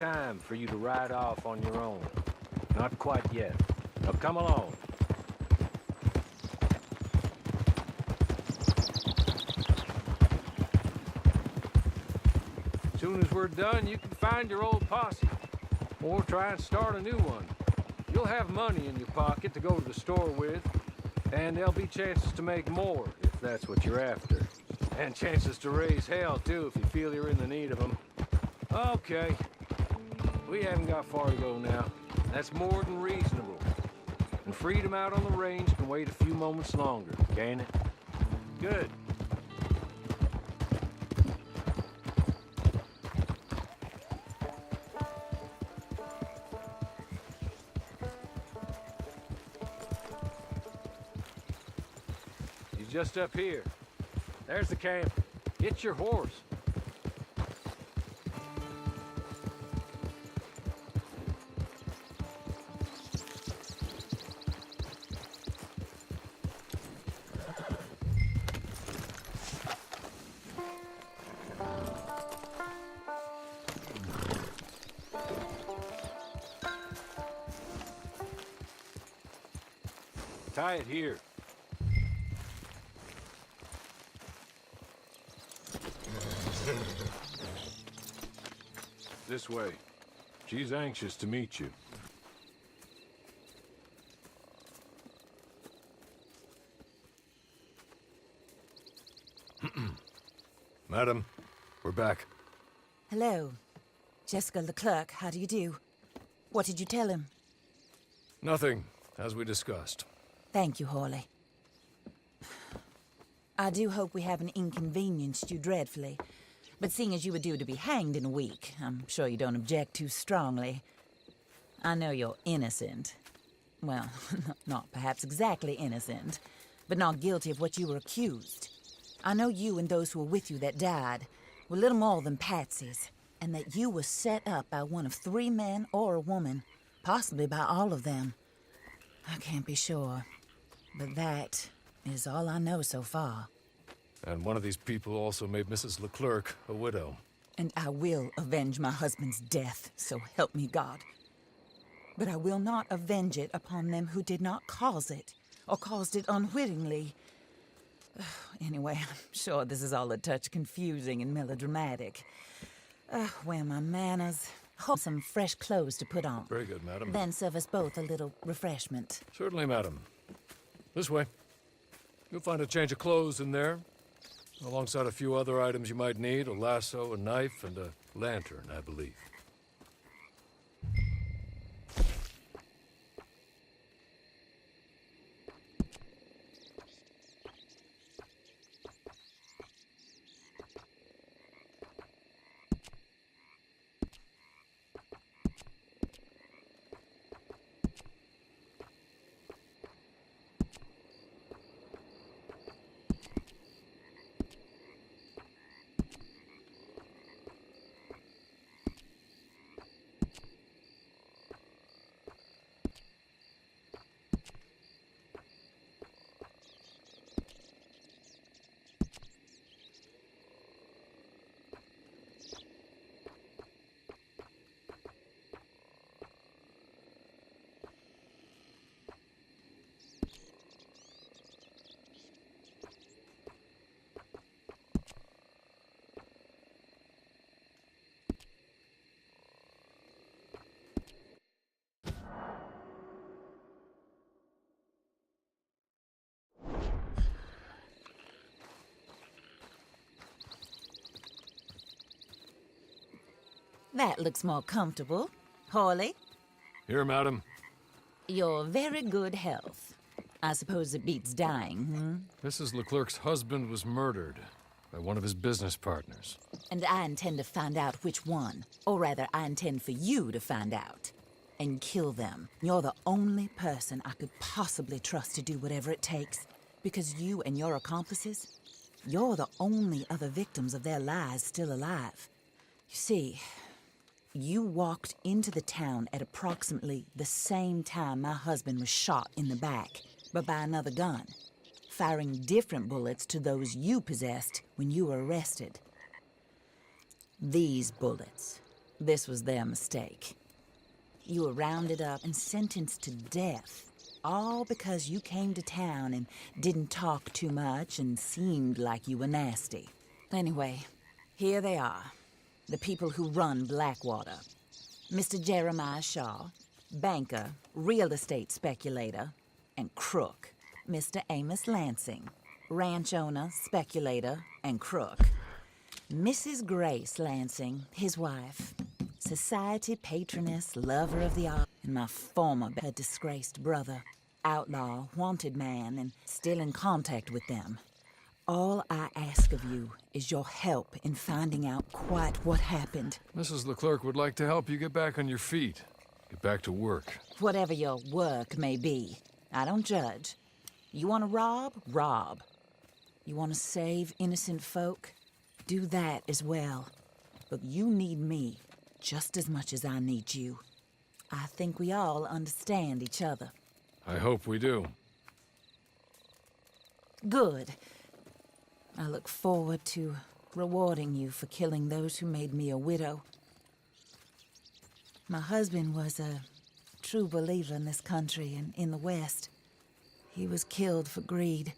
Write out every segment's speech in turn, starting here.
Time for you to ride off on your own. Not quite yet. Now come along. As soon as we're done, you can find your old posse. Or try and start a new one. You'll have money in your pocket to go to the store with. And there'll be chances to make more, if that's what you're after. And chances to raise hell, too, if you feel you're in the need of them. Okay. We haven't got far to go now. That's more than reasonable. And freedom out on the range can wait a few moments longer, can't it? Good. He's just up here. There's the camp. Get your horse. Tie it here. This way. She's anxious to meet you. Madam, we're back. Hello. Jessica Leclerc, how do you do? What did you tell him? Nothing, as we discussed. Thank you, Hawley. I do hope we haven't inconvenienced you dreadfully. But seeing as you were due to be hanged in a week, I'm sure you don't object too strongly. I know you're innocent. Well, not perhaps exactly innocent, but not guilty of what you were accused. I know you and those who were with you that died were little more than patsies, and that you were set up by one of 3 men or a woman, possibly by all of them. I can't be sure, but that is all I know so far. And one of these people also made Mrs. Leclerc a widow. And I will avenge my husband's death, so help me God. But I will not avenge it upon them who did not cause it, or caused it unwittingly. Anyway, I'm sure this is all a touch confusing and melodramatic. Where are my manners? Hold some fresh clothes to put on. Very good, madam. Then serve us both a little refreshment. Certainly, madam. This way. You'll find a change of clothes in there, alongside a few other items you might need, a lasso, a knife, and a lantern, I believe. That looks more comfortable. Hawley, Here, madam. you're very good health. I suppose it beats dying, Mrs. Leclerc's husband was murdered by one of his business partners. And I intend to find out which one. Or rather, I intend for you to find out. And kill them. You're the only person I could possibly trust to do whatever it takes. Because you and your accomplices, you're the only other victims of their lies still alive. You see, you walked into the town at approximately the same time my husband was shot in the back, but by another gun, firing different bullets to those you possessed when you were arrested. These bullets This was their mistake. You were rounded up and sentenced to death, all because you came to town and didn't talk too much and seemed like you were nasty. Anyway, here they are, the people who run Blackwater. Mr. Jeremiah Shaw, banker, real estate speculator, and crook. Mr. Amos Lansing, ranch owner, speculator, and crook. Mrs. Grace Lansing, his wife, society patroness, lover of the art, and my former, her disgraced brother, outlaw, wanted man, and still in contact with them. All I ask of you is your help in finding out quite what happened. Mrs. Leclerc would like to help you get back on your feet. Get back to work. Whatever your work may be, I don't judge. You want to rob? Rob. You want to save innocent folk? Do that as well. But you need me just as much as I need you. I think we all understand each other. I hope we do. Good. I look forward to rewarding you for killing those who made me a widow. My husband was a true believer in this country and in the West. He was killed for greed.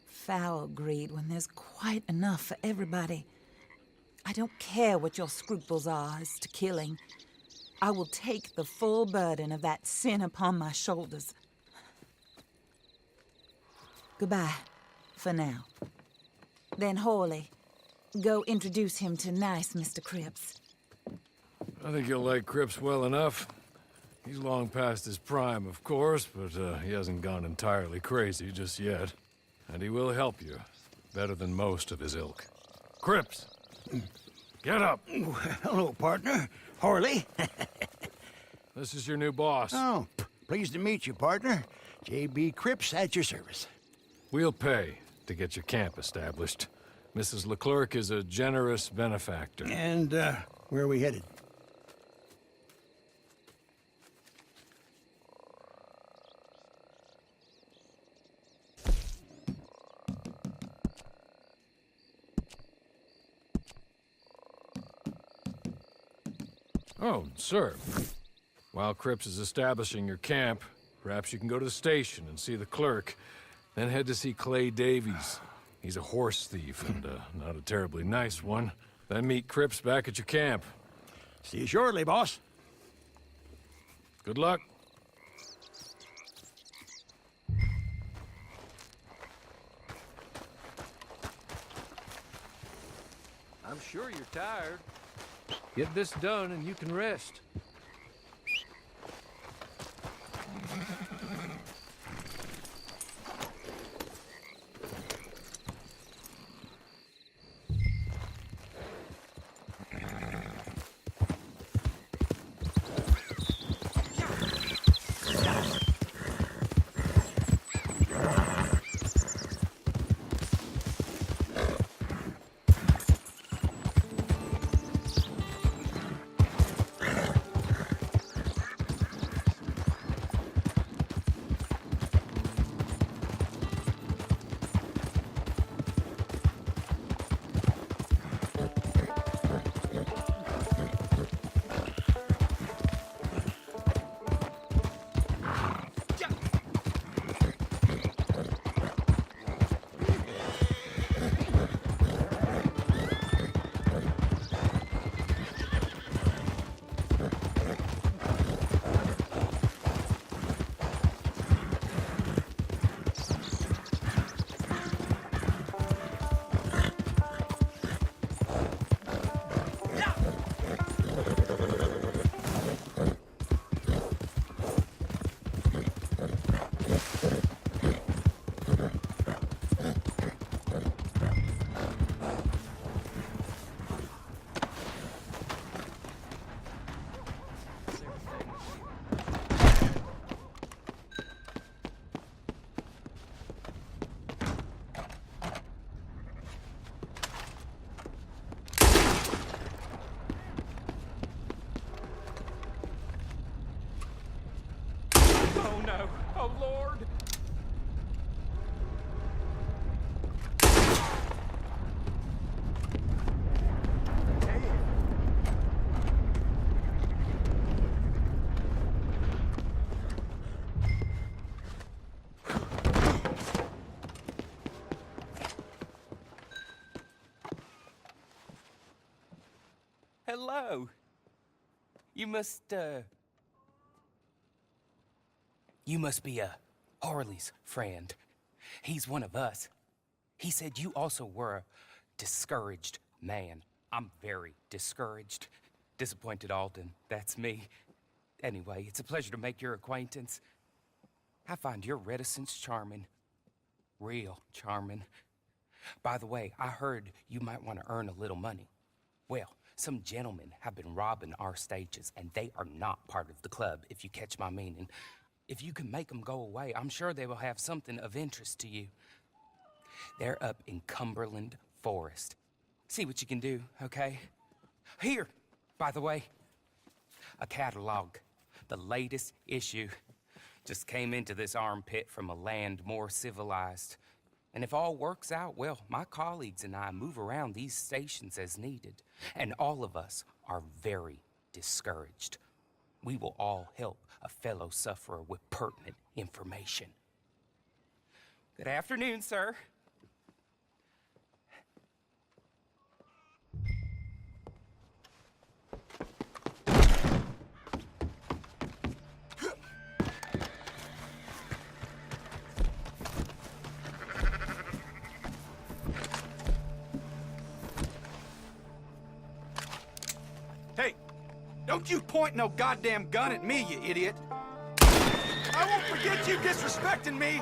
Foul greed when there's quite enough for everybody. I don't care what your scruples are as to killing. I will take the full burden of that sin upon my shoulders. Goodbye, for now. Then Hawley, go introduce him to nice Mr. Cripps. I think you'll like Cripps well enough. He's long past his prime, of course, but he hasn't gone entirely crazy just yet. And he will help you, better than most of his ilk. Cripps! Get up! Hello, partner. Harley. This is your new boss. Oh, pleased to meet you, partner. J.B. Cripps at your service. We'll pay to get your camp established. Mrs. Leclerc is a generous benefactor. And, where are we headed? Oh, sir. While Cripps is establishing your camp, perhaps you can go to the station and see the clerk, then head to see Clay Davies. He's a horse thief, and not a terribly nice one. Then meet Cripps back at your camp. See you shortly, boss. Good luck. I'm sure you're tired. Get this done and you can rest. Oh no! Oh Lord! hello. You must be Harley's friend. He's one of us. He said you also were a discouraged man. I'm very discouraged. Disappointed Alden, that's me. Anyway, it's a pleasure to make your acquaintance. I find your reticence charming. Real charming. By the way, I heard you might want to earn a little money. Well, some gentlemen have been robbing our stages, and they are not part of the club, if you catch my meaning. If you can make them go away, I'm sure they will have something of interest to you. They're up in Cumberland Forest. See what you can do, okay? Here, by the way, a catalog. The latest issue. Just came into this armpit from a land more civilized. And if all works out, well, my colleagues and I move around these stations as needed. And all of us are very discouraged. We will all help a fellow sufferer with pertinent information. Good afternoon, sir. Hey, don't you point no goddamn gun at me, you idiot! I won't forget you disrespecting me!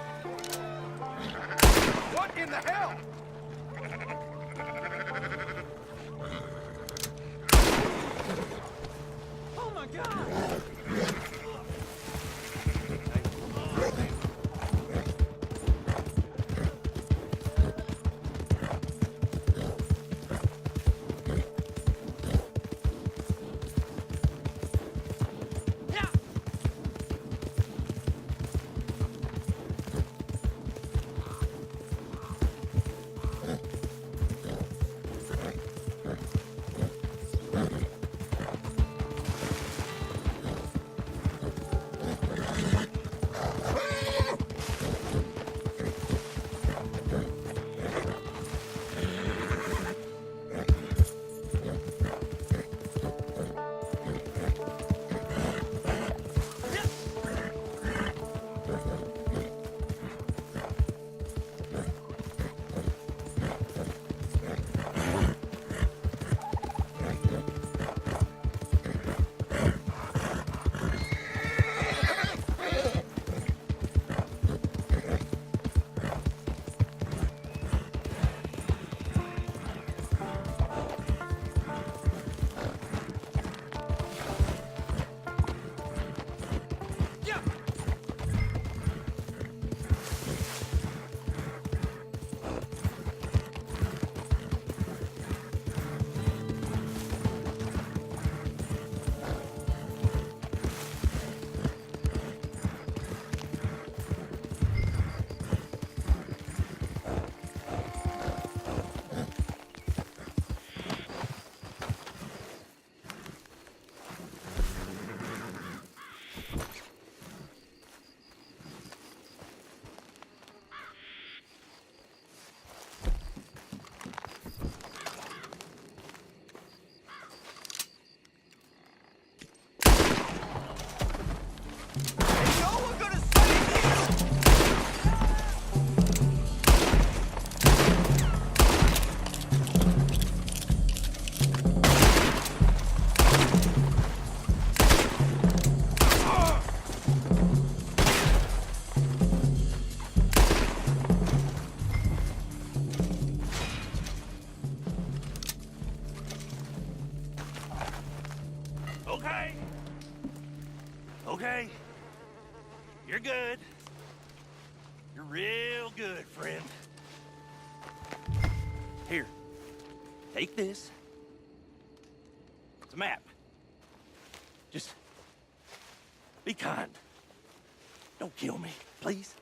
What in the hell? Oh my God! Okay. You're good. You're real good, friend. Here. Take this. It's a map. Just be kind. Don't kill me, please.